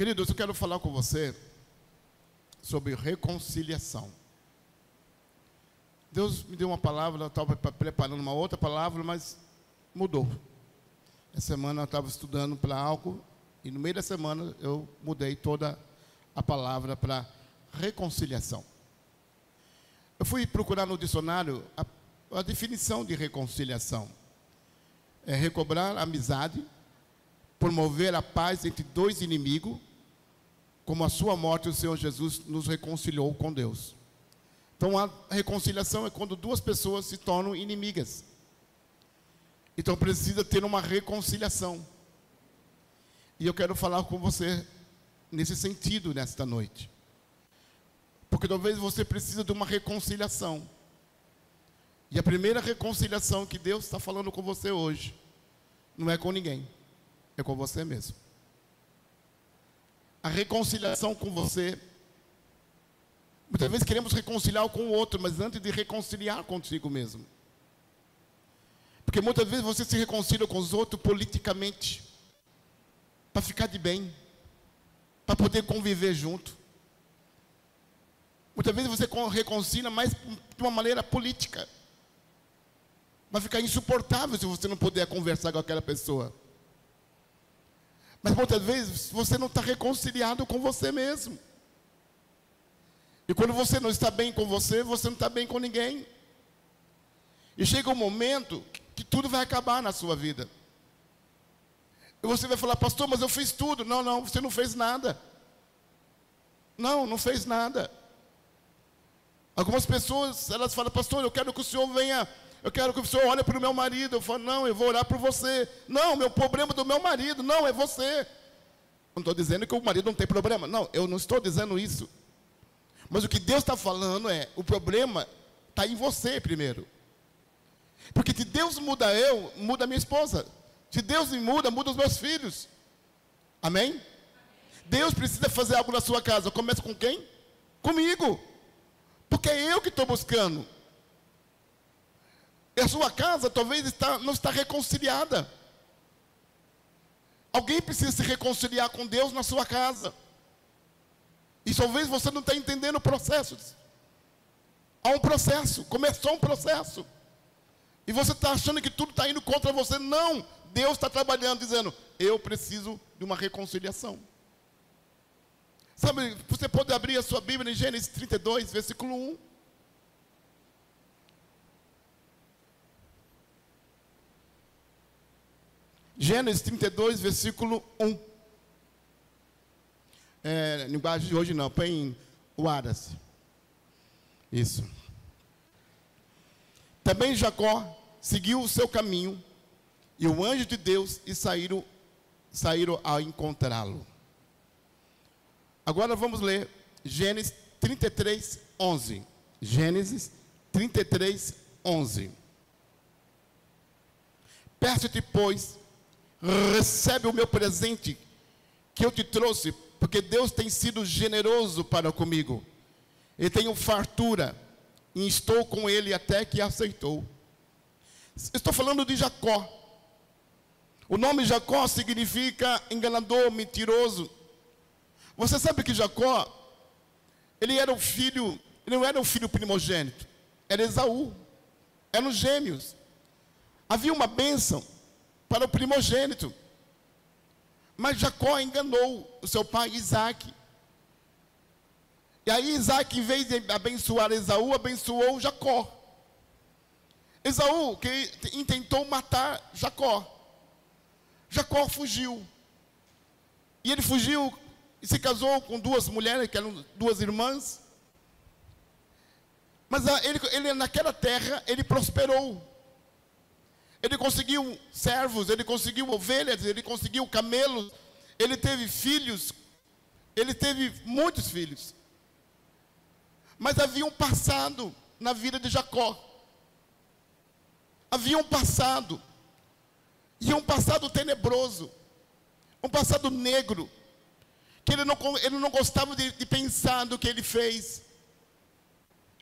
Queridos, eu quero falar com você sobre reconciliação. Deus me deu uma palavra, eu estava preparando uma outra palavra, mas mudou. Essa semana eu estava estudando para algo, e no meio da semana eu mudei toda a palavra para reconciliação. Eu fui procurar no dicionário a definição de reconciliação. É recobrar a amizade, promover a paz entre dois inimigos, como a sua morte o Senhor Jesus nos reconciliou com Deus. Então a reconciliação é quando duas pessoas se tornam inimigas. Então precisa ter uma reconciliação. E eu quero falar com você nesse sentido nesta noite. Porque talvez você precise de uma reconciliação. E a primeira reconciliação que Deus está falando com você hoje, não é com ninguém, é com você mesmo. A reconciliação com você, muitas vezes queremos reconciliar com o outro, mas antes de reconciliar consigo mesmo. Porque muitas vezes você se reconcilia com os outros politicamente, para ficar de bem, para poder conviver junto. Muitas vezes você reconcilia mais de uma maneira política. Vai ficar insuportável se você não puder conversar com aquela pessoa. Mas muitas vezes você não está reconciliado com você mesmo. E quando você não está bem com você, você não está bem com ninguém. E chega um momento que tudo vai acabar na sua vida. E você vai falar, pastor, mas eu fiz tudo. Não, não, você não fez nada. Não, não fez nada. Algumas pessoas, elas falam, pastor, eu quero que o senhor venha, eu quero que o senhor olhe para o meu marido. Eu falo, não, eu vou orar por você. Não, meu problema é do meu marido. Não, é você. Não estou dizendo que o marido não tem problema. Não, eu não estou dizendo isso. Mas o que Deus está falando é, o problema está em você primeiro. Porque se Deus muda eu, muda a minha esposa. Se Deus me muda, muda os meus filhos. Amém? Deus precisa fazer algo na sua casa. Começa com quem? Comigo. Porque é eu que estou buscando. E a sua casa talvez não está reconciliada. Alguém precisa se reconciliar com Deus na sua casa. E talvez você não está entendendo o processo. Há um processo, começou um processo. E você está achando que tudo está indo contra você. Não, Deus está trabalhando, dizendo, eu preciso de uma reconciliação. Sabe, você pode abrir a sua Bíblia em Gênesis 32, versículo 1. Gênesis 32, versículo 1. Linguagem de hoje não, põe em Uaras. Isso. Também Jacó seguiu o seu caminho, e o anjo de Deus saíram a encontrá-lo. Agora vamos ler Gênesis 33, 11. Gênesis 33, 11. Peço-te, pois, recebe o meu presente que eu te trouxe, porque Deus tem sido generoso para comigo. Eu tenho fartura, e estou com ele até que aceitou. Estou falando de Jacó. O nome Jacó significa enganador, mentiroso. Você sabe que Jacó, ele não era o filho primogênito, era Esaú, eram gêmeos. Havia uma bênção para o primogênito, mas Jacó enganou o seu pai Isaac. E aí Isaac, em vez de abençoar Esaú, abençoou Jacó. Esaú que intentou matar Jacó. Jacó fugiu. E ele fugiu e se casou com duas mulheres, que eram duas irmãs. Mas ele naquela terra, ele prosperou. Ele conseguiu servos, ele conseguiu ovelhas, ele conseguiu camelos. Ele teve filhos, ele teve muitos filhos. Mas havia um passado na vida de Jacó. Havia um passado. E um passado tenebroso. Um passado negro. Que ele não gostava de pensar no que ele fez.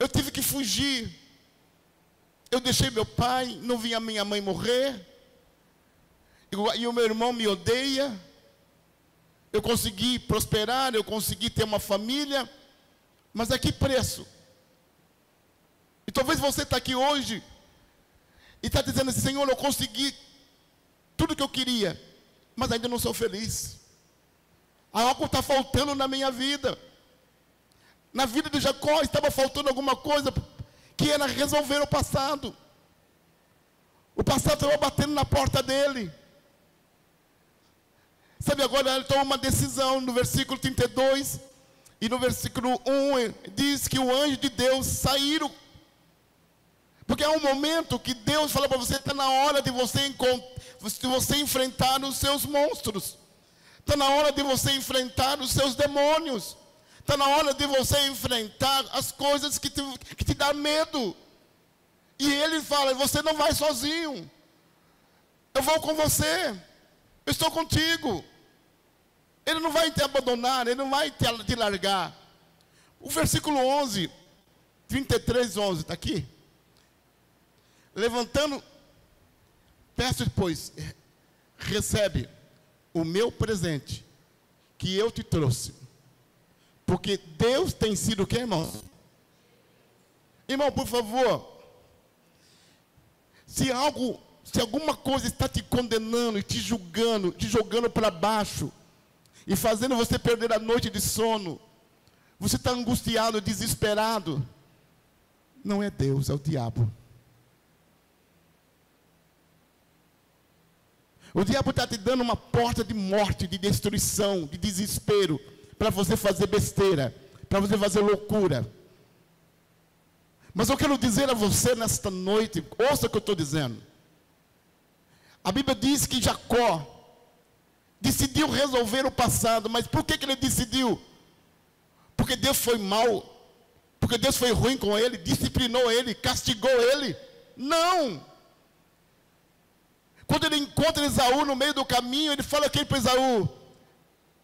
Eu tive que fugir. Eu deixei meu pai, não vi a minha mãe morrer. E o meu irmão me odeia. eu consegui prosperar, eu consegui ter uma família, mas a que preço? E talvez você está aqui hoje e está dizendo assim: Senhor, eu consegui tudo que eu queria, mas ainda não sou feliz. Algo está faltando na minha vida. Na vida de Jacó estava faltando alguma coisa, que era resolver o passado. O passado estava batendo na porta dele. Sabe, agora ele toma uma decisão. No versículo 32 e no versículo 1 diz que o anjo de Deus saíram. Porque é um momento que Deus fala para você: está na hora de você enfrentar os seus monstros. Está na hora de você enfrentar os seus demônios. Está na hora de você enfrentar as coisas que te dá medo. E ele fala: você não vai sozinho. Eu vou com você. Eu estou contigo. Ele não vai te abandonar, ele não vai te largar. O versículo 11, 33:11, está aqui. Levantando, peço, pois, recebe o meu presente que eu te trouxe. Porque Deus tem sido o quê, irmão? Irmão, por favor, se alguma coisa está te condenando e te julgando, te jogando para baixo, e fazendo você perder a noite de sono, você está angustiado, desesperado, não é Deus, é o diabo. O diabo está te dando uma porta de morte, de destruição, de desespero, para você fazer besteira, para você fazer loucura. Mas eu quero dizer a você nesta noite, ouça o que eu estou dizendo. A Bíblia diz que Jacó decidiu resolver o passado. Mas por que ele decidiu? Porque Deus foi mau? Porque Deus foi ruim com ele? Disciplinou ele? Castigou ele? Não! Quando ele encontra Esaú no meio do caminho, ele fala aqui para Esaú: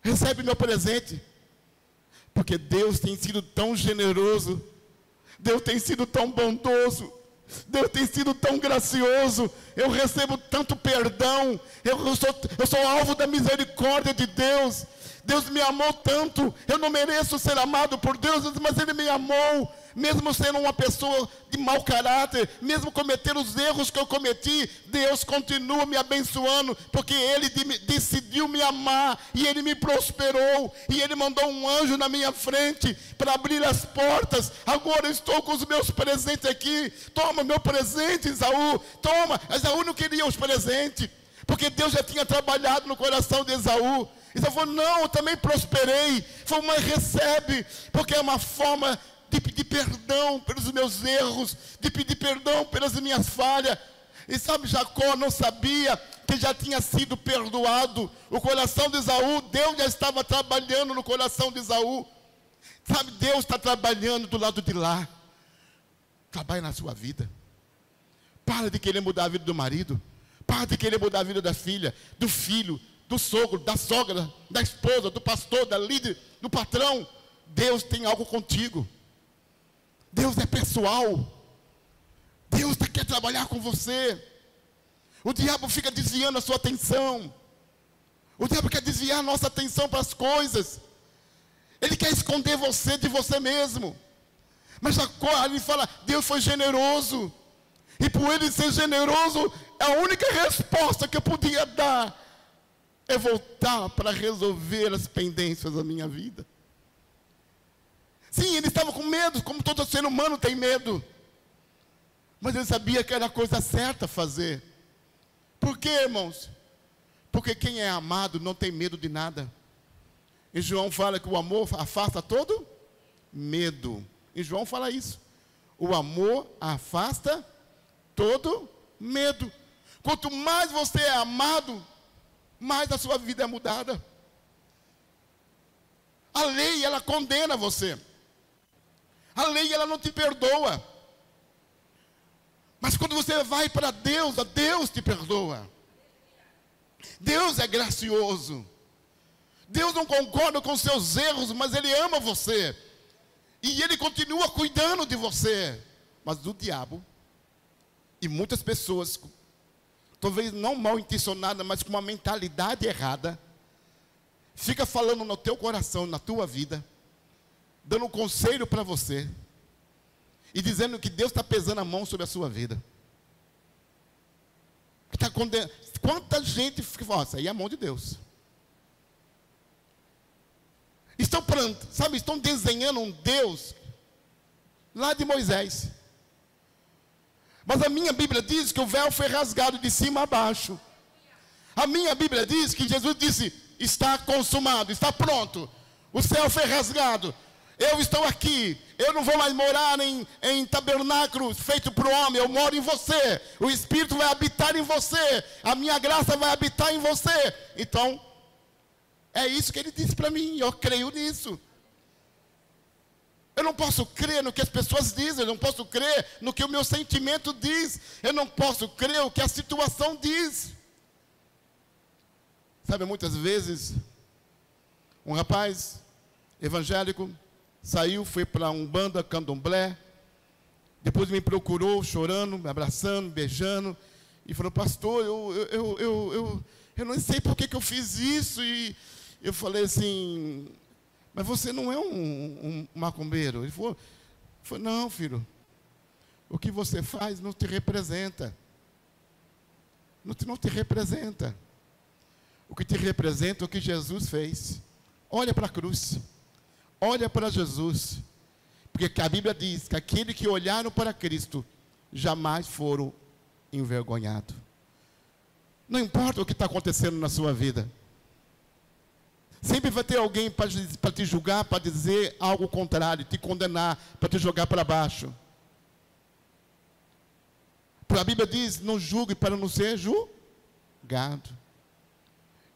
recebe meu presente. Porque Deus tem sido tão generoso, Deus tem sido tão bondoso, Deus tem sido tão gracioso. Eu recebo tanto perdão. Eu sou alvo da misericórdia de Deus. Deus me amou tanto. Eu não mereço ser amado por Deus, mas Ele me amou. Mesmo sendo uma pessoa de mau caráter, mesmo cometendo os erros que eu cometi, Deus continua me abençoando, porque Ele decidiu me amar, e Ele me prosperou, e Ele mandou um anjo na minha frente, para abrir as portas. Agora eu estou com os meus presentes aqui. Toma meu presente, Esaú, toma. Esaú não queria os presentes, porque Deus já tinha trabalhado no coração de Esaú. Esaú falou: não, eu também prosperei. Falou: mas recebe, porque é uma forma de pedir perdão pelos meus erros, de pedir perdão pelas minhas falhas. E sabe, Jacó não sabia que já tinha sido perdoado. O coração de Esaú, Deus já estava trabalhando no coração de Esaú. Sabe, Deus está trabalhando do lado de lá. Trabalha na sua vida. Para de querer mudar a vida do marido. Para de querer mudar a vida da filha, do filho, do sogro, da sogra, da esposa, do pastor, da líder, do patrão. Deus tem algo contigo. Deus é pessoal. Deus quer trabalhar com você. O diabo fica desviando a sua atenção. O diabo quer desviar a nossa atenção para as coisas. Ele quer esconder você de você mesmo. Mas Jacó, ele fala: Deus foi generoso. E por Ele ser generoso, a única resposta que eu podia dar é voltar para resolver as pendências da minha vida. Sim, ele estava com medo, como todo ser humano tem medo. Mas ele sabia que era a coisa certa a fazer. Por quê, irmãos? Porque quem é amado não tem medo de nada. E João fala que o amor afasta todo medo. E João fala isso. O amor afasta todo medo. Quanto mais você é amado, mais a sua vida é mudada. A lei, ela condena você. A lei, ela não te perdoa. Mas quando você vai para Deus, Deus te perdoa. Deus é gracioso. Deus não concorda com seus erros, mas Ele ama você. E Ele continua cuidando de você. Mas o diabo, e muitas pessoas, talvez não mal intencionadas, mas com uma mentalidade errada, fica falando no teu coração, na tua vida, dando um conselho para você, e dizendo que Deus está pesando a mão sobre a sua vida. Está condenando. Quanta gente fala, isso aí é a mão de Deus. Estão desenhando um Deus lá de Moisés. Mas a minha Bíblia diz que o véu foi rasgado de cima a baixo. A minha Bíblia diz que Jesus disse, está consumado, está pronto. O céu foi rasgado. Eu estou aqui. Eu não vou mais morar em tabernáculos feito para o homem. Eu moro em você. O Espírito vai habitar em você. A minha graça vai habitar em você. Então, é isso que ele disse para mim. Eu creio nisso. Eu não posso crer no que as pessoas dizem. Eu não posso crer no que o meu sentimento diz. Eu não posso crer no que a situação diz. Sabe, muitas vezes, um rapaz evangélico saiu, foi para um banda candomblé, depois me procurou chorando, me abraçando, beijando, e falou, pastor, eu não sei por que eu fiz isso. E eu falei assim, mas você não é um macumbeiro? Ele falou, não, filho, o que você faz não te representa. Não te representa. O que te representa é o que Jesus fez. Olha para a cruz. Olha para Jesus. Porque a Bíblia diz que aqueles que olharam para Cristo jamais foram envergonhados. Não importa o que está acontecendo na sua vida. Sempre vai ter alguém para te julgar, para dizer algo contrário, te condenar, para te jogar para baixo. Porque a Bíblia diz, não julgue para não ser julgado.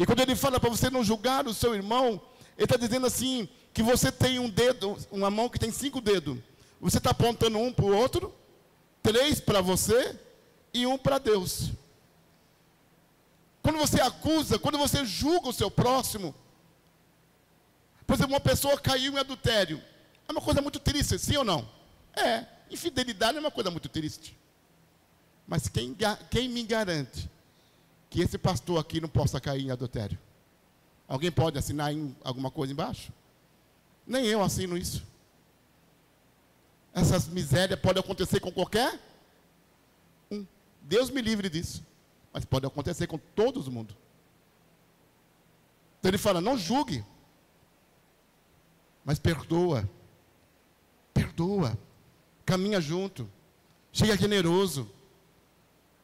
E quando ele fala para você não julgar o seu irmão, ele está dizendo assim, que você tem um dedo, uma mão que tem 5 dedos. Você está apontando um para o outro, 3 para você e 1 para Deus. Quando você acusa, quando você julga o seu próximo, por exemplo, uma pessoa caiu em adultério. É uma coisa muito triste, sim ou não? É, infidelidade é uma coisa muito triste. Mas quem me garante que esse pastor aqui não possa cair em adultério? Alguém pode assinar alguma coisa embaixo? Nem eu assino isso. Essas misérias podem acontecer com qualquer um. Deus me livre disso. Mas pode acontecer com todo mundo. Então ele fala, não julgue. Mas perdoa. Perdoa. Caminha junto. Seja generoso.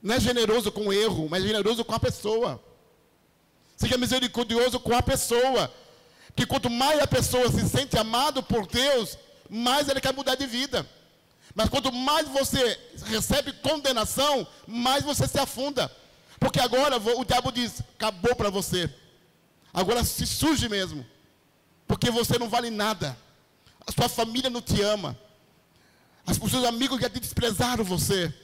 Não é generoso com o erro, mas generoso com a pessoa. Seja misericordioso com a pessoa. Que quanto mais a pessoa se sente amado por Deus, mais ela quer mudar de vida. Mas quanto mais você recebe condenação, mais você se afunda. Porque agora o diabo diz, acabou para você. Agora se surge mesmo. Porque você não vale nada. A sua família não te ama. Os seus amigos já te desprezaram você.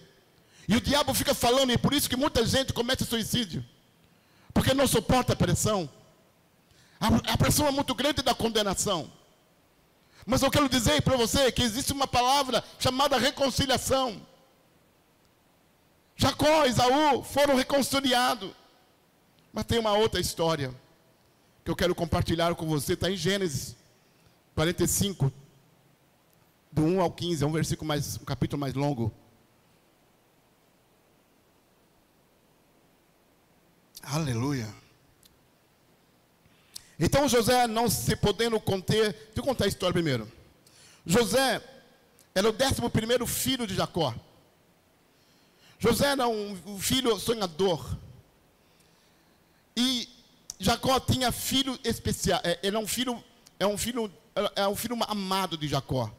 E o diabo fica falando, e por isso que muita gente comete suicídio. Porque não suporta a pressão. A pressão é muito grande da condenação. Mas eu quero dizer para você que existe uma palavra chamada reconciliação. Jacó e Esaú foram reconciliados. Mas tem uma outra história que eu quero compartilhar com você. Está em Gênesis 45, do 1 ao 15. É um capítulo mais longo. Aleluia. Então José, não se podendo conter... Deixa eu contar a história primeiro. José era o 11º filho de Jacó. José era um filho sonhador. E Jacó tinha filho especial. Ele é um filho amado de Jacó.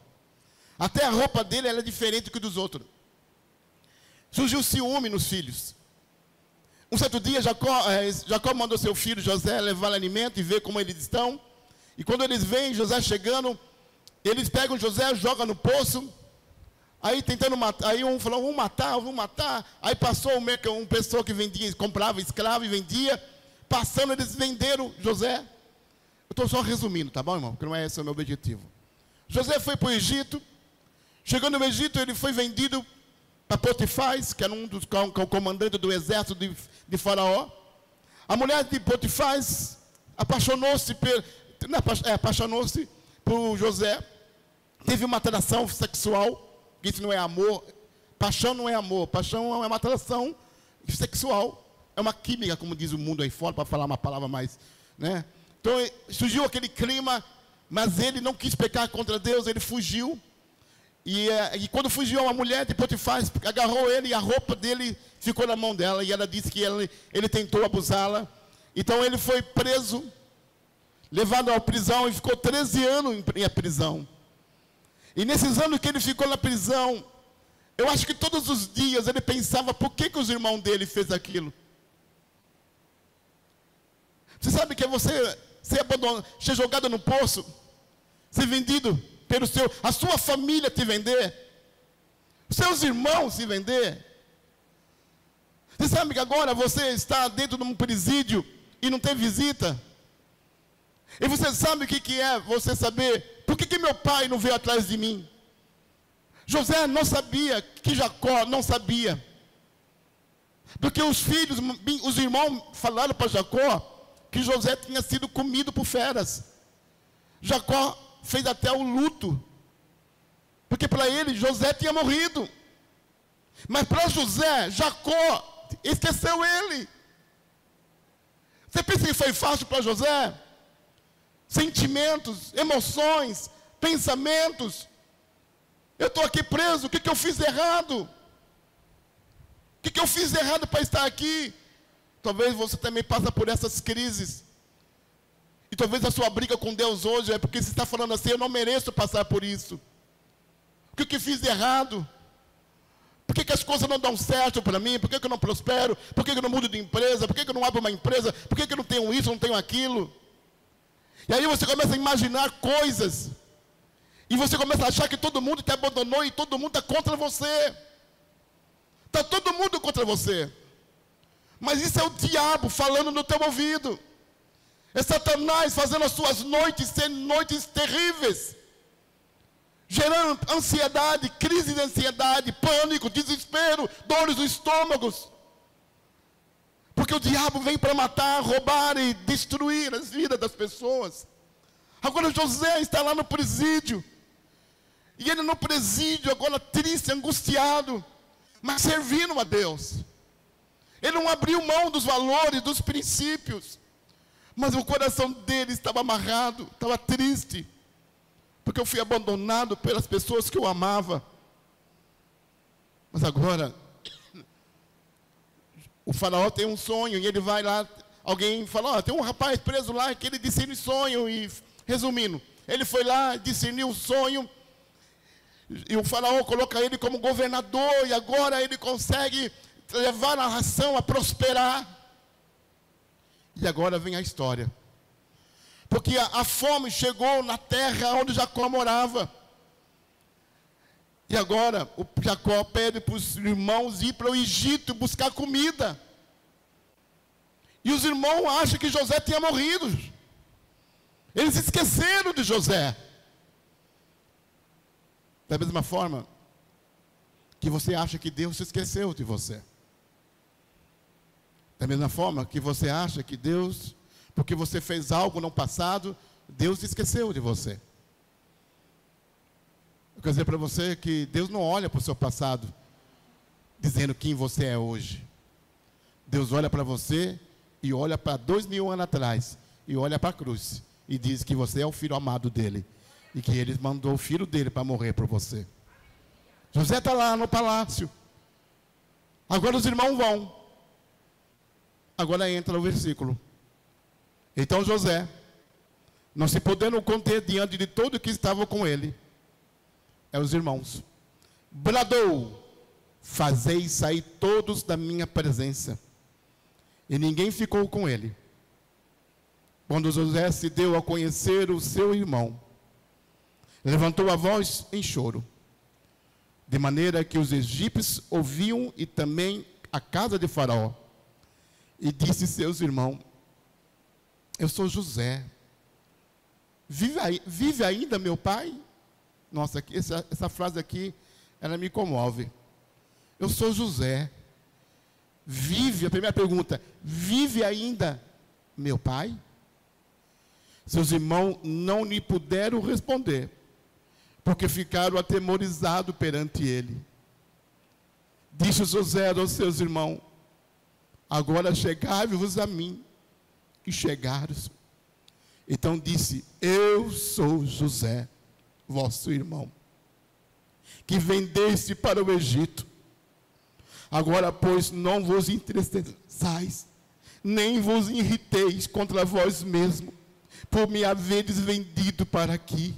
Até a roupa dele era diferente que dos outros. Surgiu ciúme nos filhos. Um certo dia, Jacó mandou seu filho José levar alimento e ver como eles estão. E quando eles veem José chegando, eles pegam José, jogam no poço. Aí tentando matar, aí um falou, vamos matar. Aí passou uma pessoa que vendia, comprava escravo e vendia. Passando, eles venderam José. Eu estou só resumindo, tá bom, irmão? Porque não é esse o meu objetivo. José foi para o Egito. Chegando no Egito, ele foi vendido para Potifar, que era o comandante do exército de Faraó. A mulher de Potifar apaixonou-se apaixonou-se por José, teve uma atração sexual, isso não é amor, paixão não é amor, paixão é uma atração sexual, é uma química, como diz o mundo aí fora, para falar uma palavra mais, né? Então surgiu aquele clima, mas ele não quis pecar contra Deus, ele fugiu, e quando fugiu, uma mulher de Potifar agarrou ele, e a roupa dele ficou na mão dela, e ela disse que ele tentou abusá-la. Então ele foi preso, levado à prisão, e ficou 13 anos em prisão. E nesses anos que ele ficou na prisão, eu acho que todos os dias ele pensava, por que os irmãos dele fez aquilo? Você sabe que é você ser abandonado, ser jogado no poço, ser vendido a sua família te vender, os seus irmãos se vender. Você sabe que agora você está dentro de um presídio e não tem visita? E você sabe o que é você saber, por que meu pai não veio atrás de mim? José não sabia, que Jacó não sabia. Porque os irmãos falaram para Jacó que José tinha sido comido por feras. Jacó fez até o luto, porque para ele José tinha morrido. Mas para José, Jacó esqueceu ele. Você pensa que foi fácil para José? Sentimentos, emoções, pensamentos. Eu estou aqui preso, o que eu fiz de errado? O que eu fiz de errado para estar aqui? Talvez você também passe por essas crises. E talvez a sua briga com Deus hoje é porque você está falando assim, eu não mereço passar por isso. O que eu fiz de errado? Por que as coisas não dão certo para mim? Por que eu não prospero? Por que eu não mudo de empresa? Por que eu não abro uma empresa? Por que eu não tenho isso, não tenho aquilo? E aí você começa a imaginar coisas. E você começa a achar que todo mundo te abandonou e todo mundo está contra você. Está todo mundo contra você. Mas isso é o diabo falando no teu ouvido. É Satanás fazendo as suas noites serem noites terríveis. Gerando ansiedade, crise de ansiedade, pânico, desespero, dores no estômago. Porque o diabo vem para matar, roubar e destruir as vidas das pessoas. Agora José está lá no presídio. E ele no presídio, agora triste, angustiado, mas servindo a Deus. Ele não abriu mão dos valores, dos princípios. Mas o coração dele estava amarrado, estava triste. Porque eu fui abandonado pelas pessoas que eu amava. Mas agora, o faraó tem um sonho e ele vai lá. Alguém fala, tem um rapaz preso lá que ele discerne sonho. E, resumindo, ele foi lá, discerniu o sonho. E o faraó coloca ele como governador. E agora ele consegue levar a nação a prosperar. E agora vem a história. Porque a fome chegou na terra onde Jacó morava. E agora o Jacó pede para os irmãos ir para o Egito buscar comida. E os irmãos acham que José tinha morrido. Eles esqueceram de José. Da mesma forma que você acha que Deus se esqueceu de você. Da mesma forma que você acha que Deus, porque você fez algo no passado, Deus esqueceu de você. Eu quero dizer para você que Deus não olha para o seu passado, dizendo quem você é hoje. Deus olha para você e olha para 2000 anos atrás, e olha para a cruz, e diz que você é o filho amado dele, e que ele mandou o filho dele para morrer por você. José está lá no palácio. Agora os irmãos vão. Agora entra o versículo. Então José, não se podendo conter diante de todo que estava com ele, os irmãos, bradou: fazei sair todos da minha presença. E ninguém ficou com ele. Quando José se deu a conhecer o seu irmão, levantou a voz em choro, de maneira que os egípcios ouviam e também a casa de Faraó. E disse seus irmãos: eu sou José. Vive ainda meu pai? Nossa, essa frase aqui, ela me comove. Eu sou José. Vive, a primeira pergunta: vive ainda meu pai? Seus irmãos não lhe puderam responder, porque ficaram atemorizados perante ele. Disse José aos seus irmãos: agora chegai-vos a mim. E chegaram-se. Então disse: eu sou José, vosso irmão, que vendeste para o Egito. Agora, pois, não vos entristeçais, nem vos irriteis contra vós mesmos, por me haveres vendido para aqui.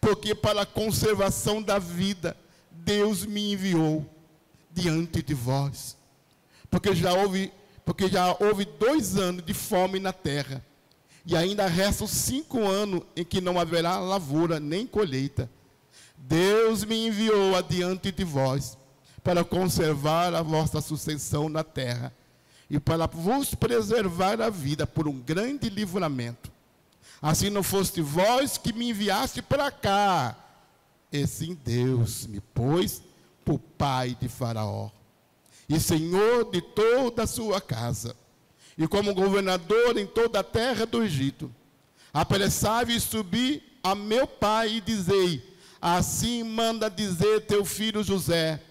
Porque para a conservação da vida, Deus me enviou diante de vós. Porque já houve 2 anos de fome na terra, e ainda restam 5 anos em que não haverá lavoura nem colheita. Deus me enviou adiante de vós, para conservar a vossa sucessão na terra, e para vos preservar a vida por um grande livramento. Assim não foste vós que me enviaste para cá, e sim Deus me pôs por pai de Faraó, e senhor de toda a sua casa, e como governador em toda a terra do Egito. Apressai-vos e subi a meu pai e dizei: assim manda dizer teu filho José: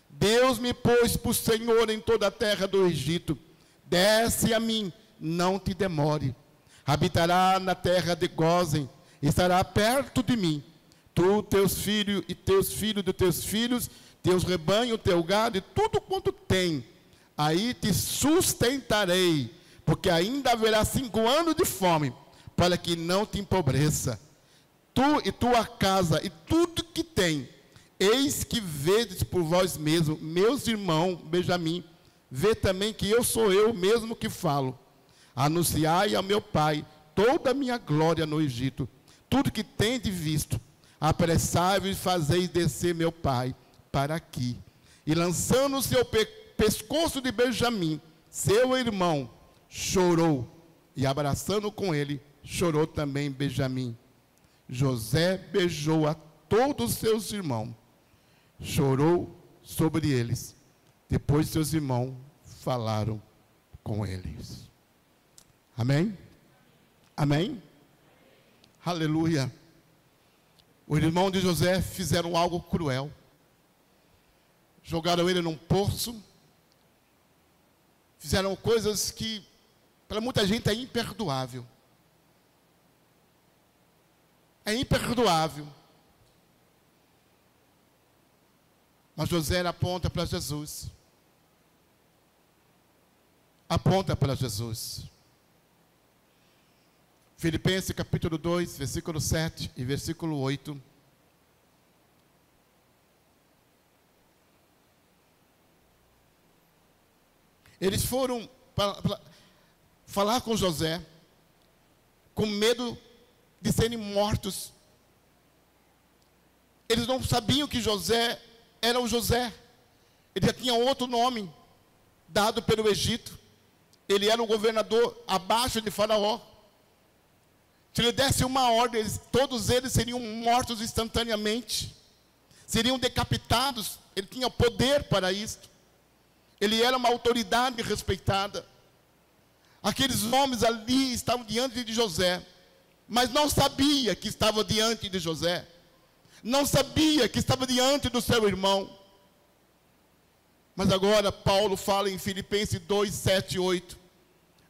Deus me pôs por senhor em toda a terra do Egito. Desce a mim, não te demore. Habitará na terra de Gósen, estará perto de mim. Tu, teus filhos e teus filhos de teus filhos, teus rebanhos, teu gado e tudo quanto tem. Aí te sustentarei, porque ainda haverá 5 anos de fome, para que não te empobreça. Tu e tua casa e tudo que tem. Eis que vedes por vós mesmos, meus irmãos, Benjamim, vê também que eu sou eu mesmo que falo. Anunciai ao meu pai toda a minha glória no Egito, tudo que tendes visto. Apressai-vos e fazeis descer meu pai para aqui. E lançando o seu pescoço de Benjamim, seu irmão, chorou. E abraçando com ele, chorou também Benjamim. José beijou a todos os seus irmãos, chorou sobre eles. Depois seus irmãos falaram com eles. Amém? Amém? Aleluia. Os irmãos de José fizeram algo cruel. Jogaram ele num poço. Fizeram coisas que para muita gente é imperdoável. É imperdoável. Mas José aponta para Jesus. Aponta para Jesus. Filipenses capítulo 2, versículo 7 e versículo 8. Eles foram para falar com José, com medo de serem mortos. Eles não sabiam que José era o José. Ele já tinha outro nome dado pelo Egito. Ele era o governador abaixo de Faraó. Se ele desse uma ordem, todos eles seriam mortos instantaneamente. Seriam decapitados. Ele tinha poder para isso. Ele era uma autoridade respeitada. Aqueles homens ali estavam diante de José, mas não sabia que estava diante de José. Não sabia que estava diante do seu irmão. Mas agora Paulo fala em Filipenses 2, 7 e 8.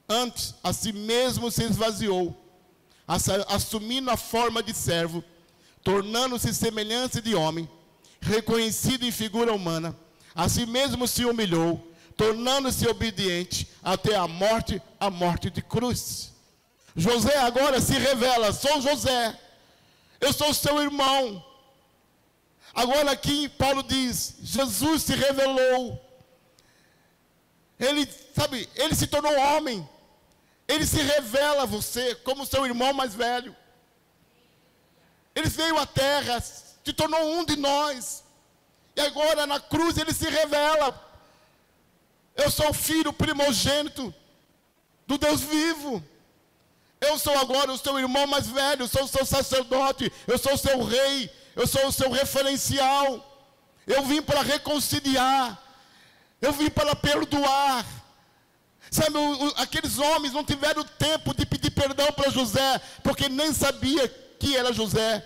Antes, a si mesmo se esvaziou, assumindo a forma de servo, tornando-se semelhante de homem, reconhecido em figura humana. A si mesmo se humilhou, tornando-se obediente até a morte de cruz. José agora se revela: sou José, eu sou seu irmão. Agora aqui Paulo diz, Jesus se revelou. Ele se tornou homem. Ele se revela a você como seu irmão mais velho. Ele veio à terra, se tornou um de nós. E agora na cruz ele se revela: eu sou o filho primogênito do Deus vivo. Eu sou agora o seu irmão mais velho, eu sou o seu sacerdote, eu sou o seu rei, eu sou o seu referencial. Eu vim para reconciliar, eu vim para perdoar. Sabe, aqueles homens não tiveram tempo de pedir pedir perdão para José, porque nem sabia que era José.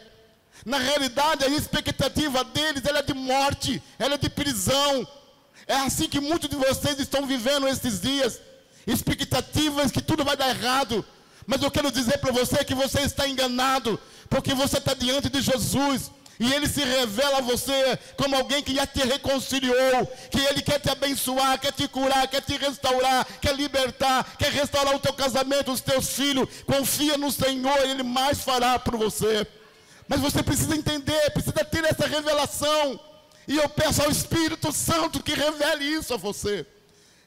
Na realidade, a expectativa deles era de morte, era de prisão. É assim que muitos de vocês estão vivendo esses dias. Expectativas que tudo vai dar errado. Mas eu quero dizer para você que você está enganado, porque você está diante de Jesus. E Ele se revela a você como alguém que já te reconciliou, que Ele quer te abençoar, quer te curar, quer te restaurar, quer libertar, quer restaurar o teu casamento, os teus filhos. Confia no Senhor, Ele mais fará por você. Mas você precisa entender, precisa ter essa revelação. E eu peço ao Espírito Santo que revele isso a você.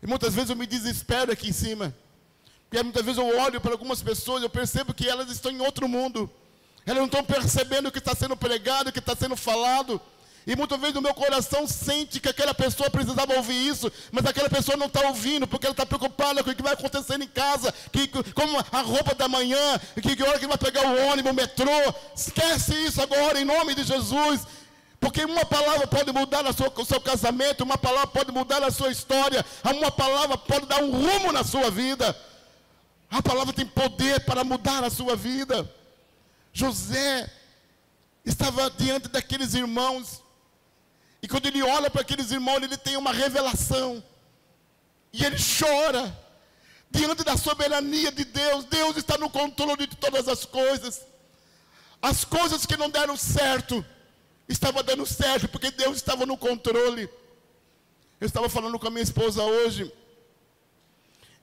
E muitas vezes eu me desespero aqui em cima. Porque muitas vezes eu olho para algumas pessoas, eu percebo que elas estão em outro mundo. Elas não estão percebendo o que está sendo pregado, o que está sendo falado. E muitas vezes o meu coração sente que aquela pessoa precisava ouvir isso, mas aquela pessoa não está ouvindo, porque ela está preocupada com o que vai acontecer em casa, como a roupa da manhã, que hora que vai pegar o ônibus, o metrô. Esquece isso agora, em nome de Jesus. Porque uma palavra pode mudar o seu casamento, uma palavra pode mudar a sua história, uma palavra pode dar um rumo na sua vida. A palavra tem poder para mudar a sua vida. José estava diante daqueles irmãos, e quando ele olha para aqueles irmãos, ele tem uma revelação, e ele chora, diante da soberania de Deus. Deus está no controle de todas as coisas que não deram certo, estava dando certo, porque Deus estava no controle. Eu estava falando com a minha esposa hoje,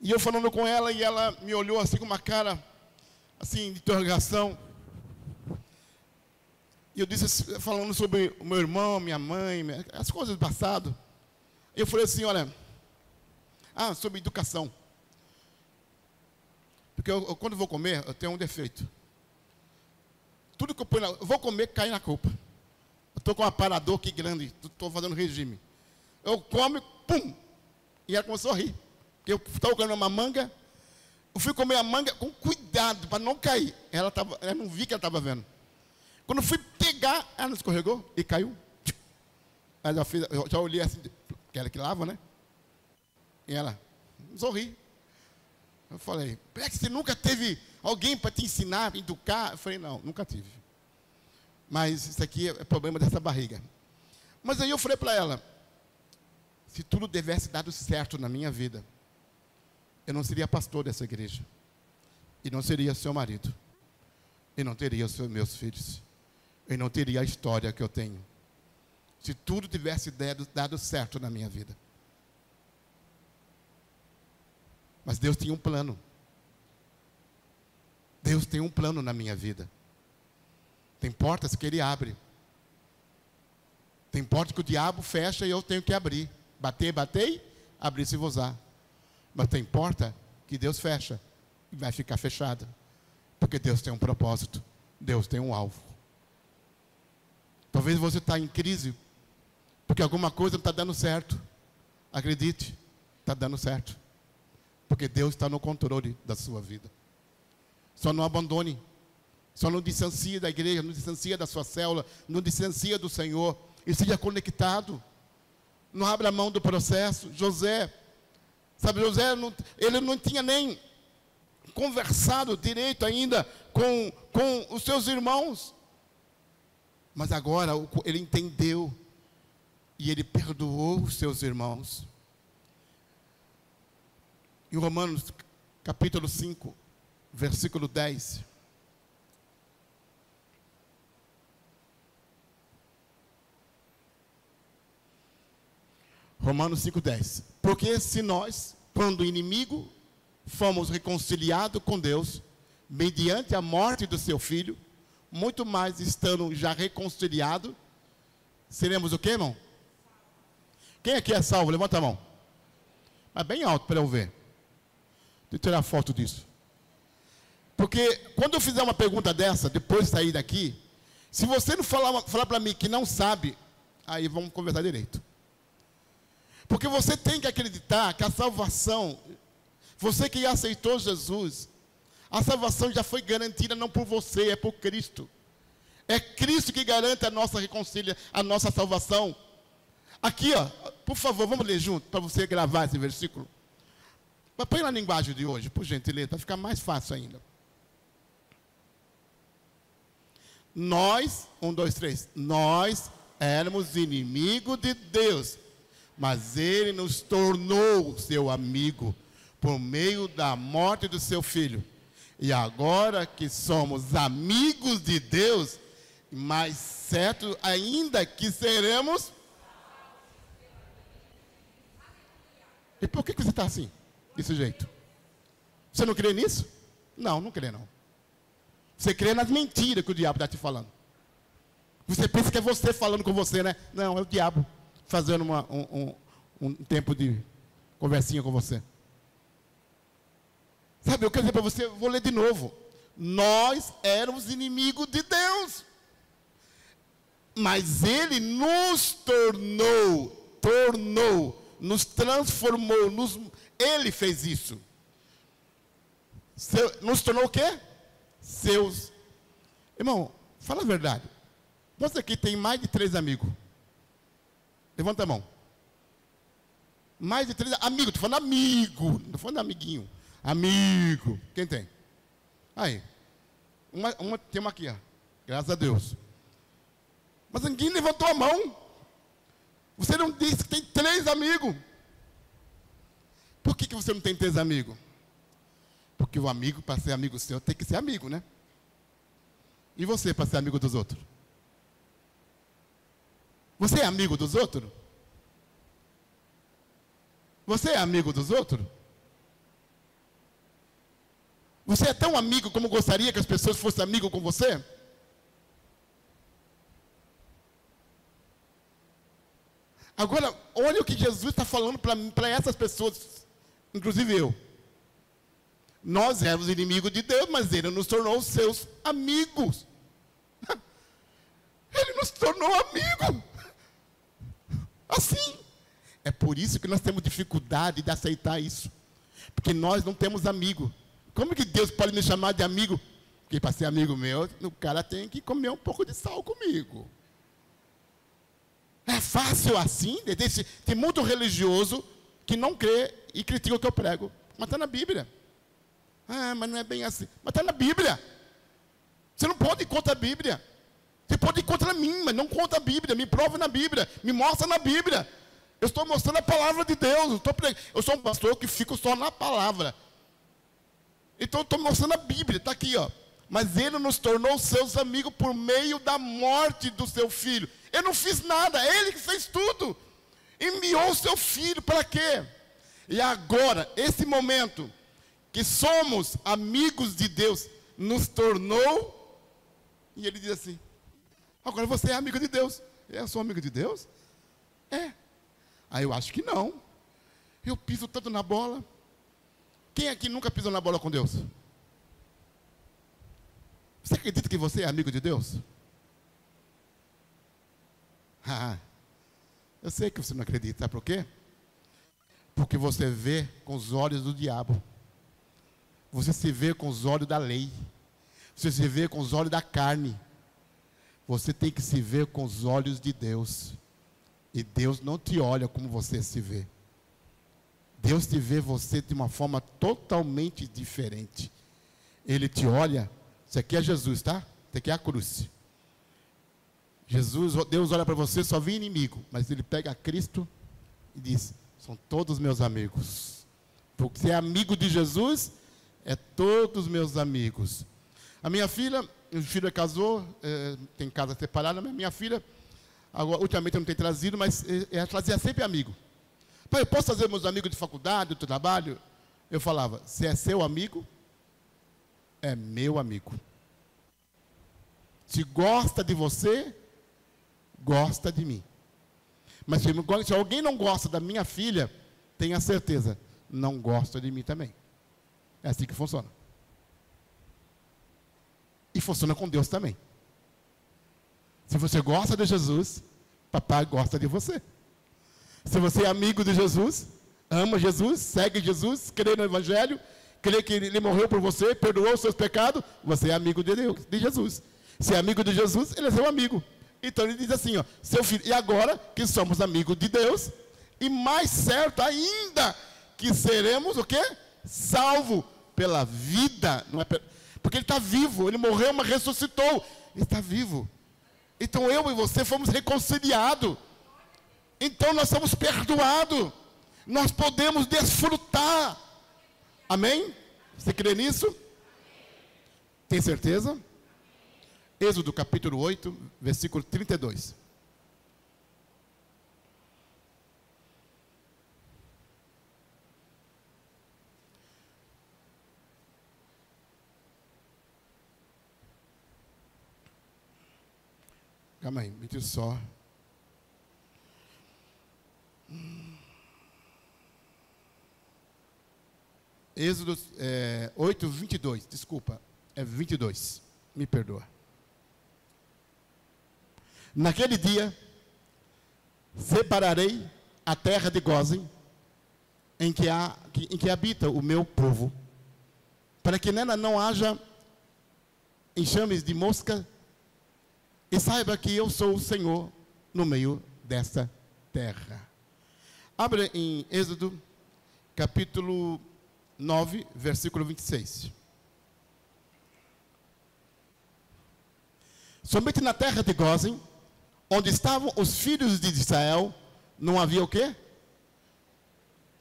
e eu falando com ela, e ela me olhou assim com uma cara, assim, de interrogação. E eu disse, falando sobre o meu irmão, minha mãe, as coisas do passado. Eu falei assim, olha, sobre educação. Porque quando eu vou comer, eu tenho um defeito. Tudo que eu ponho, eu vou comer, cai na culpa. Eu estou com um aparador aqui grande, estou fazendo regime. Eu como, pum! E ela começou a rir. Porque eu estava comendo uma manga, eu fui comer a manga com cuidado, para não cair. Ela não vi que ela estava vendo. Quando eu fui pegar, ela não escorregou e caiu. Aí eu já olhei assim, que ela que lava, né? E ela sorri. Eu falei, você nunca teve alguém para te ensinar, para educar? Eu falei, não, nunca tive. Mas isso aqui é problema dessa barriga. Mas aí eu falei para ela, se tudo tivesse dado certo na minha vida, eu não seria pastor dessa igreja. E não seria seu marido. E não teria os meus filhos. E não teria a história que eu tenho. Se tudo tivesse dado certo na minha vida. Mas Deus tinha um plano. Deus tem um plano na minha vida. Tem portas que Ele abre. Tem portas que o diabo fecha e eu tenho que abrir. Batei, abrir-se-vos-á. Mas tem porta que Deus fecha e vai ficar fechada. Porque Deus tem um propósito. Deus tem um alvo. Talvez você está em crise, porque alguma coisa não está dando certo. Acredite, está dando certo. Porque Deus está no controle da sua vida. Só não abandone. Só não distancie da igreja, não distancie da sua célula, não distancie do Senhor. E seja conectado. Não abra mão do processo. José, ele não tinha nem conversado direito ainda com os seus irmãos. Mas agora ele entendeu e ele perdoou os seus irmãos. Em Romanos capítulo 5, versículo 10. Romanos 5:10. Porque se nós, quando inimigo, fomos reconciliados com Deus, mediante a morte do seu Filho, muito mais estando já reconciliados, seremos o quê, irmão? Quem aqui é salvo? Levanta a mão. Mas bem alto para eu ver. Deixa eu tirar foto disso. Porque quando eu fizer uma pergunta dessa, depois de sair daqui, se você não falar para mim que não sabe, aí vamos conversar direito. Porque você tem que acreditar que a salvação, você que aceitou Jesus, a salvação já foi garantida não por você, é por Cristo. É Cristo que garante a nossa reconciliação, a nossa salvação. Aqui, por favor, vamos ler junto, para você gravar esse versículo. Mas põe na linguagem de hoje, por gentileza, para ficar mais fácil ainda. Nós, 1, 2, 3, nós éramos inimigos de Deus, mas Ele nos tornou seu amigo por meio da morte do seu Filho. E agora que somos amigos de Deus, mais certo ainda que seremos. E por que você está assim, desse jeito? Você não crê nisso? Não, não crê não. Você crê nas mentiras que o diabo está te falando. Você pensa que é você falando com você, né? Não, é o diabo fazendo um tempo de conversinha com você. Sabe, eu quero dizer para você, vou ler de novo. Nós éramos inimigos de Deus, mas Ele nos tornou, nos transformou, Ele fez isso. Nos tornou o quê? Seus. Irmão, fala a verdade. Você aqui tem mais de 3 amigos. Levanta a mão. Mais de 3 amigos. Estou falando amigo. Não estou falando amiguinho. Amigo. Quem tem? Aí. Tem uma aqui, ó. Graças a Deus. Mas ninguém levantou a mão. Você não disse que tem 3 amigos. Por que você não tem 3 amigos? Porque o amigo, para ser amigo seu, tem que ser amigo, né? E você, para ser amigo dos outros? Você é amigo dos outros? Você é amigo dos outros? Você é tão amigo como gostaria que as pessoas fossem amigos com você? Agora, olha o que Jesus está falando para essas pessoas, inclusive eu. Nós éramos inimigos de Deus, mas Ele nos tornou seus amigos. Ele nos tornou amigo. Assim. É por isso que nós temos dificuldade de aceitar isso. Porque nós não temos amigo. Como que Deus pode me chamar de amigo? Porque para ser amigo meu, o cara tem que comer um pouco de sal comigo. É fácil assim? Tem muito religioso que não crê e critica o que eu prego. Mas está na Bíblia. Ah, mas não é bem assim. Mas está na Bíblia. Você não pode ir contra a Bíblia. Você pode ir contra mim, mas não contra a Bíblia. Me prove na Bíblia. Me mostra na Bíblia. Eu estou mostrando a palavra de Deus. Eu sou um pastor que fico só na palavra. Então eu estou mostrando a Bíblia. Está aqui, ó. Mas Ele nos tornou seus amigos por meio da morte do seu Filho. Eu não fiz nada. É Ele que fez tudo. Enviou o seu Filho. Para quê? E agora, esse momento que somos amigos de Deus, nos tornou, e Ele diz assim, agora você é amigo de Deus. Eu sou amigo de Deus? É. Aí eu acho que não. Eu piso tanto na bola. Quem aqui nunca pisou na bola com Deus? Você acredita que você é amigo de Deus? Eu sei que você não acredita, sabe por quê? Porque você vê com os olhos do diabo. Você se vê com os olhos da lei. Você se vê com os olhos da carne. Você tem que se ver com os olhos de Deus. E Deus não te olha como você se vê. Deus te vê você de uma forma totalmente diferente. Ele te olha. Isso aqui é Jesus, tá? Isso aqui é a cruz. Deus olha para você, só vê inimigo. Mas Ele pega Cristo e diz, são todos meus amigos. Porque se é amigo de Jesus, é todos meus amigos. A minha filha casou, tem casa separada, mas minha filha, agora, ultimamente eu não tenho trazido, mas ela trazia sempre amigo. Pai, eu posso trazer meus amigos de faculdade, do trabalho? Eu falava, se é seu amigo, é meu amigo. Se gosta de você, gosta de mim. Mas se alguém não gosta da minha filha, tenha certeza, não gosta de mim também. É assim que funciona. E funciona com Deus também. Se você gosta de Jesus, papai gosta de você. Se você é amigo de Jesus, ama Jesus, segue Jesus, crê no Evangelho, crê que Ele morreu por você, perdoou os seus pecados, você é amigo de Deus, de Jesus. Se é amigo de Jesus, Ele é seu amigo. Então Ele diz assim, ó, seu filho, e agora que somos amigos de Deus, e mais certo ainda, que seremos o quê? Salvo pela vida. Não é porque Ele está vivo, Ele morreu, mas ressuscitou. está vivo. Então eu e você fomos reconciliados. Então nós somos perdoados. Nós podemos desfrutar. Amém? Você crê nisso? Tem certeza? Êxodo capítulo 8, versículo 32. Calma aí, me diz só. Êxodo 8, 22. Desculpa, é 22. Me perdoa. Naquele dia, separarei a terra de Gósen, em que habita o meu povo, para que nela não haja enxames de mosca, e saiba que eu sou o Senhor no meio desta terra. Abra em Êxodo, capítulo 9, versículo 26. Somente na terra de Gósen, onde estavam os filhos de Israel, não havia o quê?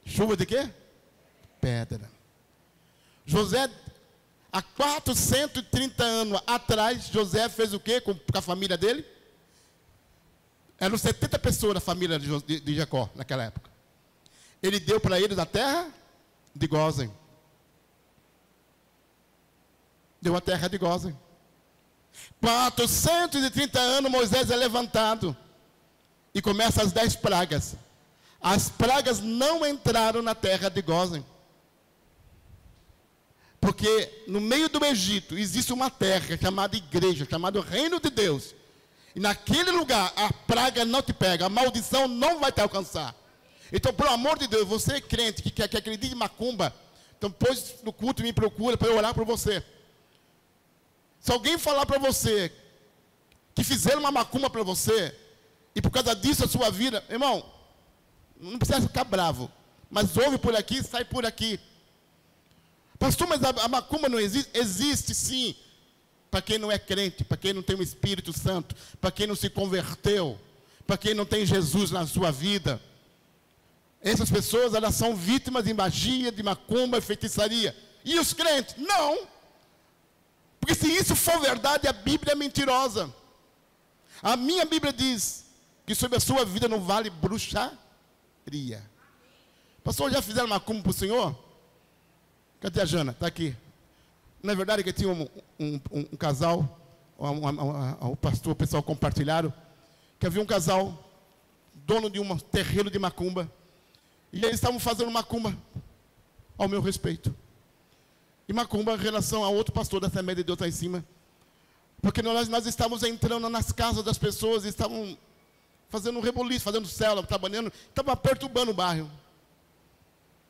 Chuva de quê? Pedra. José, há 430 anos atrás, José fez o quê com a família dele? Eram 70 pessoas da família de Jacó, naquela época. Ele deu para eles a terra de Gósen. Deu a terra de Gósen. 430 anos Moisés é levantado. E começa as 10 pragas. As pragas não entraram na terra de Gósen. Porque no meio do Egito existe uma terra chamada igreja, chamada reino de Deus. E naquele lugar a praga não te pega, a maldição não vai te alcançar. Então, pelo amor de Deus, você é crente que acredita em macumba, então depois no culto me procura para eu orar por você. Se alguém falar para você que fizeram uma macumba para você, e por causa disso a sua vida, irmão, não precisa ficar bravo, mas ouve por aqui, sai por aqui. Pastor, mas a macumba não existe? Existe sim, para quem não é crente, para quem não tem o Espírito Santo, para quem não se converteu, para quem não tem Jesus na sua vida. Essas pessoas, elas são vítimas de magia, de macumba e feitiçaria. E os crentes? Não. Porque se isso for verdade, a Bíblia é mentirosa. A minha Bíblia diz que sobre a sua vida não vale bruxaria. Pastor, já fizeram macumba para o Senhor? Cadê a Jana? Está aqui. Não é verdade que tinha um casal, o pastor, o pessoal compartilharam, que havia um casal, dono de um terreiro de macumba, e eles estavam fazendo macumba ao meu respeito. E macumba em relação a outro pastor da Assembleia de Deus lá em cima. Porque nós estávamos entrando nas casas das pessoas, e estavam fazendo um reboliço, fazendo célula, trabalhando, estavam perturbando o bairro.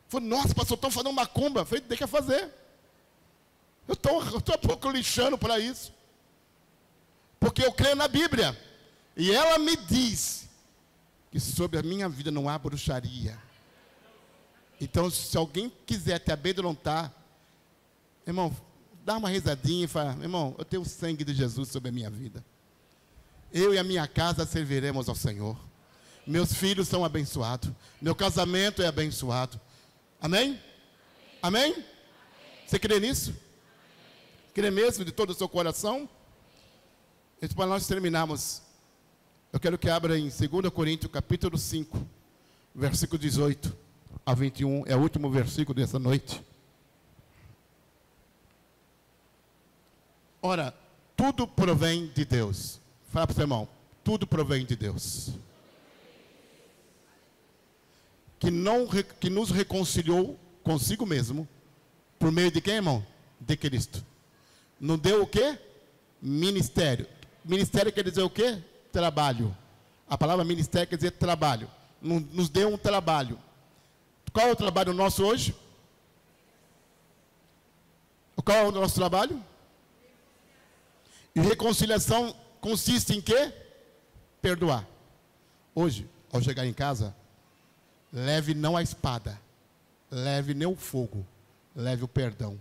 Falei, nossa, pastor, estão fazendo macumba. Falei, deixa fazer. Eu estou um pouco lixando para isso. Porque eu creio na Bíblia. E ela me diz que sobre a minha vida não há bruxaria. Então, se alguém quiser te amedrontar, irmão, dá uma risadinha e fala, irmão, eu tenho o sangue de Jesus sobre a minha vida. Eu e a minha casa serviremos ao Senhor. Meus filhos são abençoados. Meu casamento é abençoado. Amém? Amém? Amém? Você crê nisso? Amém. Crê mesmo de todo o seu coração? Então, para nós terminarmos, eu quero que abra em 2 Coríntios, capítulo 5, versículo 18 a 21. É o último versículo dessa noite. Ora, tudo provém de Deus. Fala para o seu irmão, tudo provém de Deus. Que nos reconciliou consigo mesmo, por meio de quem, irmão? De Cristo. Nos deu o quê? Ministério. Ministério quer dizer o quê? Trabalho. A palavra ministério quer dizer trabalho. Nos deu um trabalho. Qual é o trabalho nosso hoje? Qual é o nosso trabalho? E reconciliação consiste em quê? Perdoar. Hoje, ao chegar em casa, leve não a espada, leve nem o fogo, leve o perdão.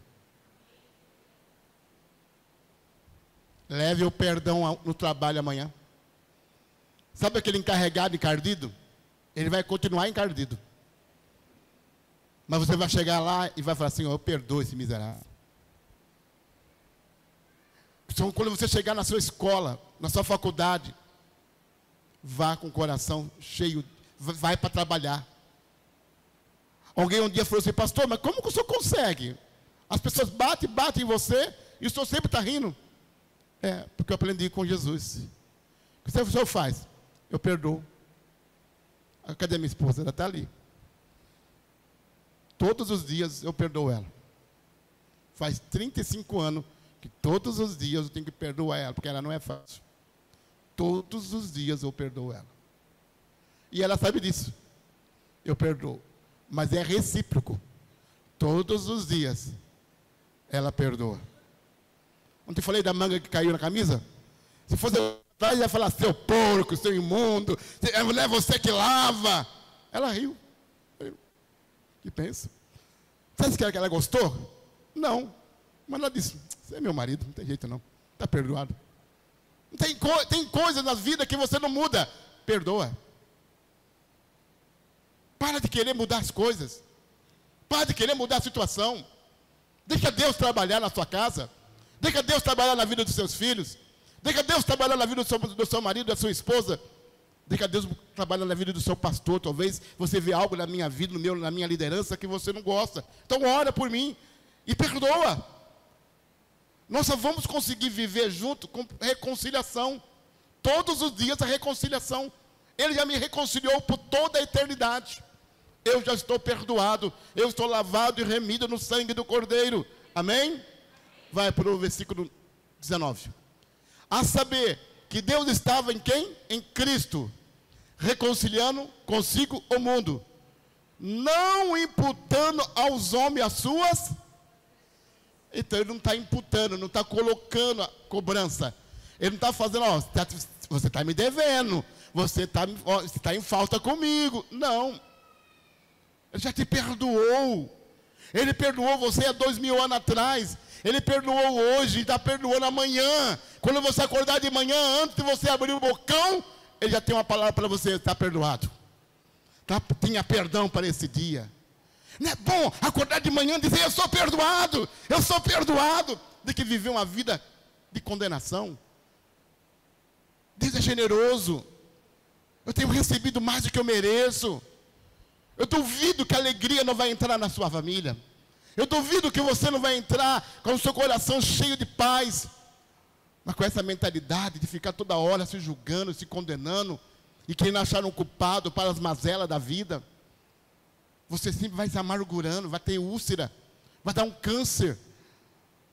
Leve o perdão no trabalho amanhã. Sabe aquele encarregado encardido? Ele vai continuar encardido. Mas você vai chegar lá e vai falar assim: eu perdoo esse miserável. Então, quando você chegar na sua escola, na sua faculdade, vá com o coração cheio, vai para trabalhar. Alguém um dia falou assim: pastor, mas como que o senhor consegue? As pessoas batem em você e o senhor sempre está rindo. É, porque eu aprendi com Jesus. O que o senhor faz? Eu perdoo. Cadê minha esposa? Ela está ali. Todos os dias eu perdoo ela. Faz 35 anos que todos os dias eu tenho que perdoar ela, porque ela não é fácil. Todos os dias eu perdoo ela. E ela sabe disso. Eu perdoo. Mas é recíproco. Todos os dias ela perdoa. Ontem eu falei da manga que caiu na camisa? Se fosse atrás, ia falar: seu porco, seu imundo, é você que lava. Ela riu. E pensa. Sabe que ela gostou? Não. Mas ela disse: você é meu marido, não tem jeito não. Está perdoado. Tem coisas na vida que você não muda. Perdoa. Para de querer mudar as coisas. Para de querer mudar a situação. Deixa Deus trabalhar na sua casa. Deixa Deus trabalhar na vida dos seus filhos. Deixa Deus trabalhar na vida do seu marido, da sua esposa. Deixa Deus trabalhar na vida do seu pastor. Talvez você vê algo na minha vida, na minha liderança, que você não gosta. Então ora por mim e perdoa. Nós só vamos conseguir viver junto com reconciliação. Todos os dias a reconciliação. Ele já me reconciliou por toda a eternidade. Eu já estou perdoado. Eu estou lavado e remido no sangue do Cordeiro. Amém? Vai para o versículo 19. A saber que Deus estava em quem? Em Cristo, reconciliando consigo o mundo, não imputando aos homens as suas. Então ele não está imputando, não está colocando a cobrança. Ele não está fazendo: ó, você está me devendo, você está em falta comigo. Não. Ele já te perdoou. Ele perdoou você há 2000 anos atrás. Ele perdoou hoje, está perdoando amanhã. Quando você acordar de manhã, antes de você abrir o bocão, ele já tem uma palavra para você: está perdoado. Tenha perdão para esse dia. Não é bom acordar de manhã e dizer: eu sou perdoado, de que viver uma vida de condenação. Deus é generoso. Eu tenho recebido mais do que eu mereço. Eu duvido que a alegria não vai entrar na sua família. Eu duvido que você não vai entrar com o seu coração cheio de paz, mas com essa mentalidade de ficar toda hora se julgando, se condenando e querendo achar um culpado para as mazelas da vida. Você sempre vai se amargurando, vai ter úlcera, vai dar um câncer,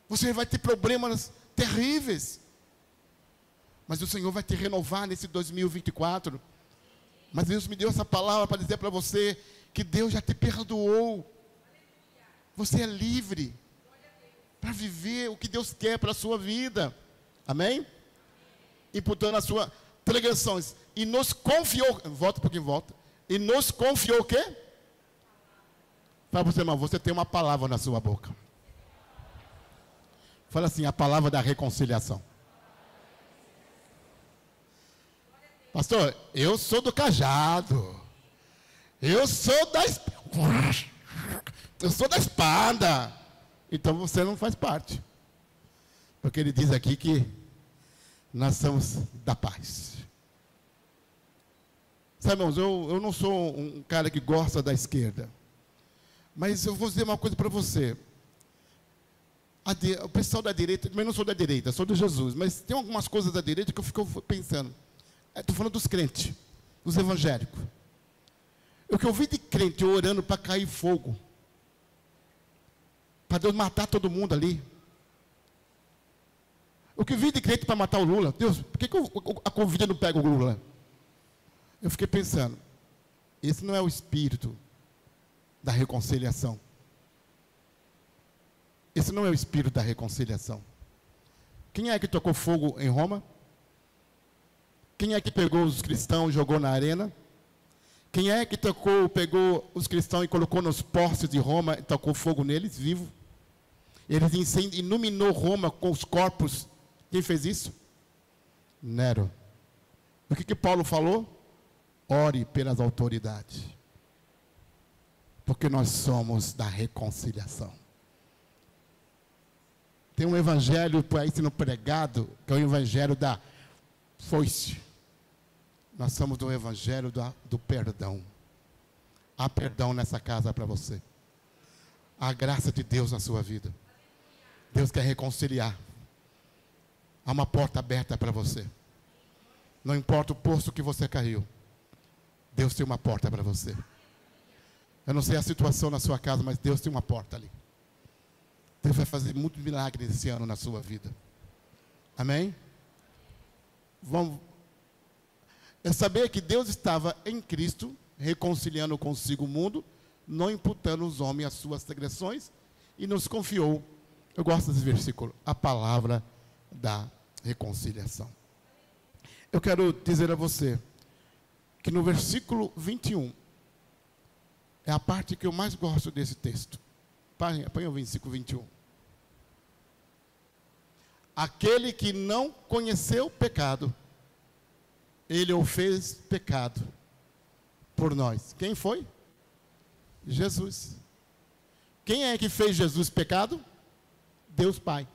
você vai ter problemas terríveis. Mas o Senhor vai te renovar nesse 2024. Mas Deus me deu essa palavra para dizer para você que Deus já te perdoou. Você é livre para viver o que Deus quer para a sua vida. Amém? Imputando as suas transgressões. E nos confiou, volta um pouquinho, volta. E nos confiou o quê? Fala para você, irmão, você tem uma palavra na sua boca. Fala assim: a palavra da reconciliação. Pastor, eu sou do cajado. Eu sou da espada. Então você não faz parte. Porque ele diz aqui que nós somos da paz. Sabe, irmãos, eu não sou um cara que gosta da esquerda. Mas eu vou dizer uma coisa para você. O pessoal da direita, também não sou da direita, sou de Jesus. Mas tem algumas coisas da direita que eu fico pensando. Estou falando dos crentes, dos evangélicos. O que eu vi de crente orando para cair fogo, para Deus matar todo mundo ali. O que eu vi de crente para matar o Lula. Deus, por que a Covid não pega o Lula? Eu fiquei pensando, esse não é o espírito da reconciliação. Esse não é o espírito da reconciliação. Quem é que tocou fogo em Roma? Quem é que pegou os cristãos e jogou na arena? Quem é que pegou os cristãos e colocou nos postes de Roma e tocou fogo neles, vivo? Eles iluminou Roma com os corpos Quem fez isso? Nero. O que Paulo falou? Ore pelas autoridades. Porque nós somos da reconciliação. Tem um evangelho por aí sendo pregado, que é o evangelho da foice. Nós somos do evangelho do perdão. Há perdão nessa casa para você. Há graça de Deus na sua vida. Deus quer reconciliar. Há uma porta aberta para você. Não importa o posto que você caiu. Deus tem uma porta para você. Eu não sei a situação na sua casa, mas Deus tem uma porta ali. Deus vai fazer muitos milagres esse ano na sua vida. Amém? Vamos. É saber que Deus estava em Cristo, reconciliando consigo o mundo, não imputando os homens as suas transgressões, e nos confiou. Eu gosto desse versículo, a palavra da reconciliação. Eu quero dizer a você que no versículo 21, é a parte que eu mais gosto desse texto. Põe o versículo 21. Aquele que não conheceu o pecado, ele o fez pecado por nós. Quem foi? Jesus. Quem é que fez Jesus pecado? Deus Pai.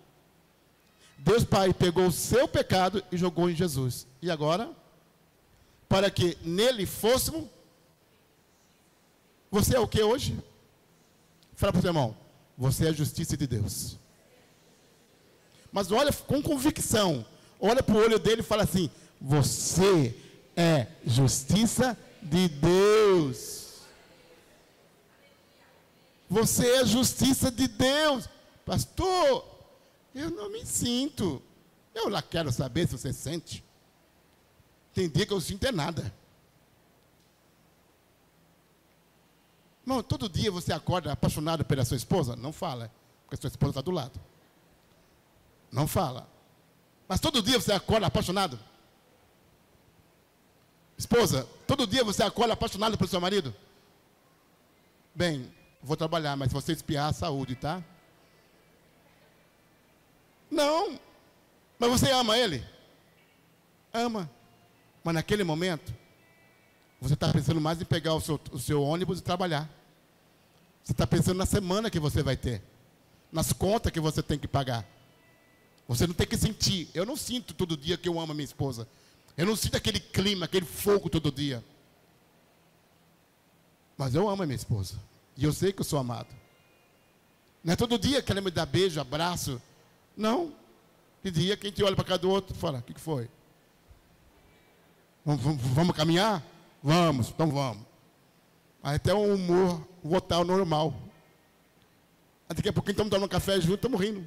Deus Pai pegou o seu pecado e jogou em Jesus. E agora? Para que nele fôssemos. Você é o que hoje? Fala para o seu irmão. Você é a justiça de Deus. Mas olha com convicção. Olha para o olho dele e fala assim: você é justiça de Deus. Você é justiça de Deus. Pastor, eu não me sinto. Eu lá quero saber se você sente. Tem dia que eu sinto é nada. Irmão, todo dia você acorda apaixonado pela sua esposa? Não fala, porque a sua esposa está do lado. Não fala. Mas todo dia você acorda apaixonado? Esposa, todo dia você acorda apaixonado pelo seu marido? Bem, vou trabalhar, mas se você espirrar, saúde, tá? Não. Mas você ama ele? Ama. Mas naquele momento, você está pensando mais em pegar o seu ônibus e trabalhar. Você está pensando na semana que você vai ter. Nas contas que você tem que pagar. Você não tem que sentir. Eu não sinto todo dia que eu amo a minha esposa. Eu não sinto aquele clima, aquele fogo todo dia. Mas eu amo a minha esposa. E eu sei que eu sou amado. Não é todo dia que ela me dá beijo, abraço. Não. Que dia que a gente olha para cada do outro e fala: o que foi? Vamos caminhar? Vamos, então vamos. Aí até o humor voltar ao normal. Daqui a pouquinho estamos tomando café juntos, estamos rindo.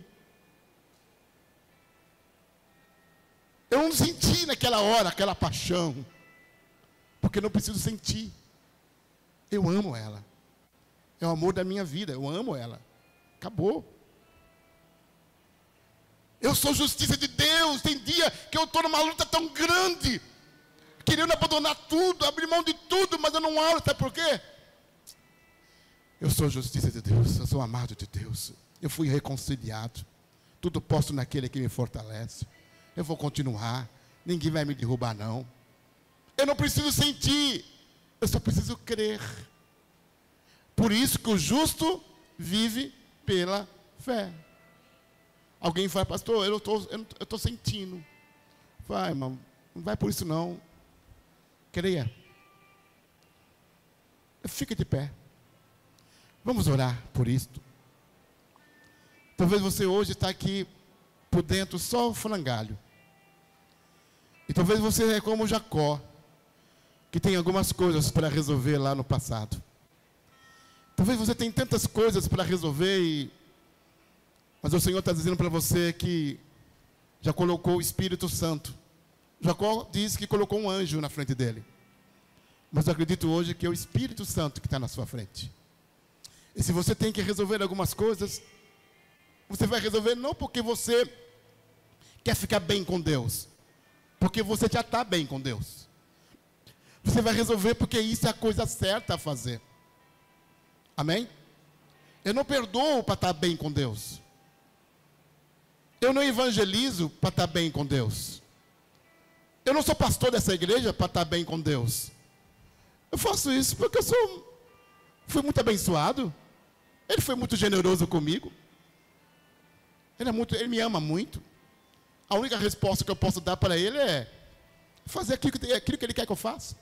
Eu não senti naquela hora aquela paixão, porque eu não preciso sentir. Eu amo ela. É o amor da minha vida, eu amo ela. Acabou. Eu sou justiça de Deus. Tem dia que eu estou numa luta tão grande, querendo abandonar tudo, abrir mão de tudo, mas eu não oro, sabe por quê? Eu sou justiça de Deus, eu sou amado de Deus. Eu fui reconciliado. Tudo posso naquele que me fortalece. Eu vou continuar. Ninguém vai me derrubar, não. Eu não preciso sentir. Eu só preciso crer. Por isso que o justo vive pela fé. Alguém fala: pastor, eu estou sentindo. Vai, irmão, não vai por isso não. Creia. Fica de pé. Vamos orar por isto. Talvez você hoje está aqui por dentro só o frangalho. E talvez você é como Jacó, que tem algumas coisas para resolver lá no passado. Talvez você tenha tantas coisas para resolver, mas o Senhor está dizendo para você que já colocou o Espírito Santo. Jacó diz que colocou um anjo na frente dele. Mas eu acredito hoje que é o Espírito Santo que está na sua frente. E se você tem que resolver algumas coisas, você vai resolver não porque você quer ficar bem com Deus, porque você já está bem com Deus. Você vai resolver porque isso é a coisa certa a fazer. Amém? Eu não perdoo para estar bem com Deus. Eu não evangelizo para estar bem com Deus. Eu não sou pastor dessa igreja para estar bem com Deus. Eu faço isso porque fui muito abençoado. Ele foi muito generoso comigo. Ele me ama muito. A única resposta que eu posso dar para ele é fazer aquilo que ele quer que eu faça.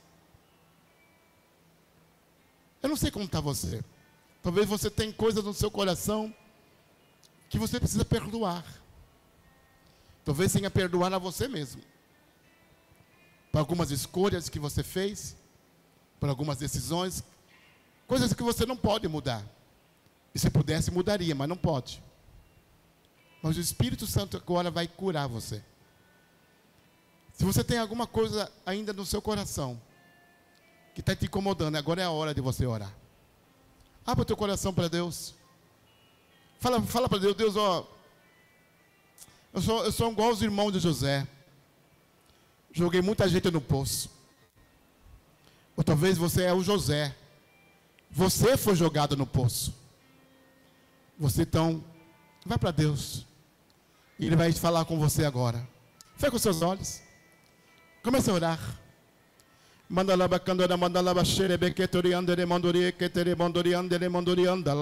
Eu não sei como está você. Talvez você tenha coisas no seu coração que você precisa perdoar. Talvez tenha perdoar a você mesmo. Por algumas escolhas que você fez, por algumas decisões, coisas que você não pode mudar. E se pudesse, mudaria, mas não pode. Mas o Espírito Santo agora vai curar você. Se você tem alguma coisa ainda no seu coração que está te incomodando, agora é a hora de você orar. Abra o teu coração para Deus. Fala para Deus, Deus, ó, eu sou igual aos irmãos de José. Joguei muita gente no poço. Ou talvez você é o José. Você foi jogado no poço. Você então, vai para Deus. E Ele vai falar com você agora. Feche os seus olhos. Comece a orar. Manda lá bacandora, manda lá baixere, bequetoriandere, mandori, quetere, mandoriandere, mandorianda.